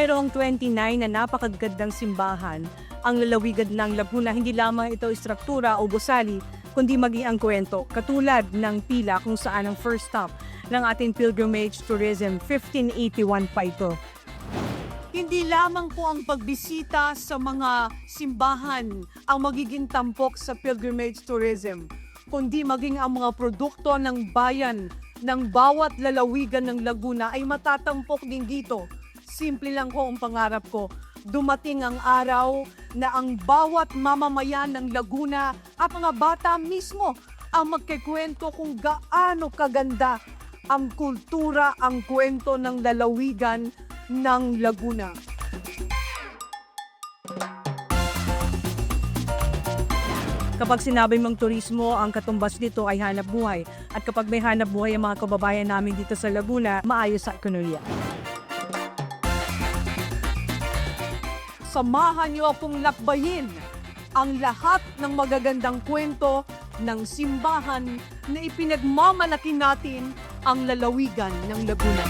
mayroong 29 na napakagandang simbahan ang lalawigan ng Laguna. Hindi lamang ito istruktura o gusali, kundi maging ang kwento. Katulad ng Pila kung saan ang first stop ng ating pilgrimage tourism, 1581 pa ito. Hindi lamang po ang pagbisita sa mga simbahan ang magiging tampok sa pilgrimage tourism, kundi maging ang mga produkto ng bayan ng bawat lalawigan ng Laguna ay matatampok din dito. Simple lang po ang pangarap ko. Dumating ang araw na ang bawat mamamayan ng Laguna at mga bata mismo ang magkikwento kung gaano kaganda ang kultura, ang kwento ng lalawigan ng Laguna. Kapag sinabi mong turismo, ang katumbas nito ay hanap buhay. At kapag may hanap buhay ang mga kababayan namin dito sa Laguna, maayos sa ekonomiya. Samahan niyo akong lakbayin ang lahat ng magagandang kwento ng simbahan na ipinagmamalaki natin ang lalawigan ng Laguna.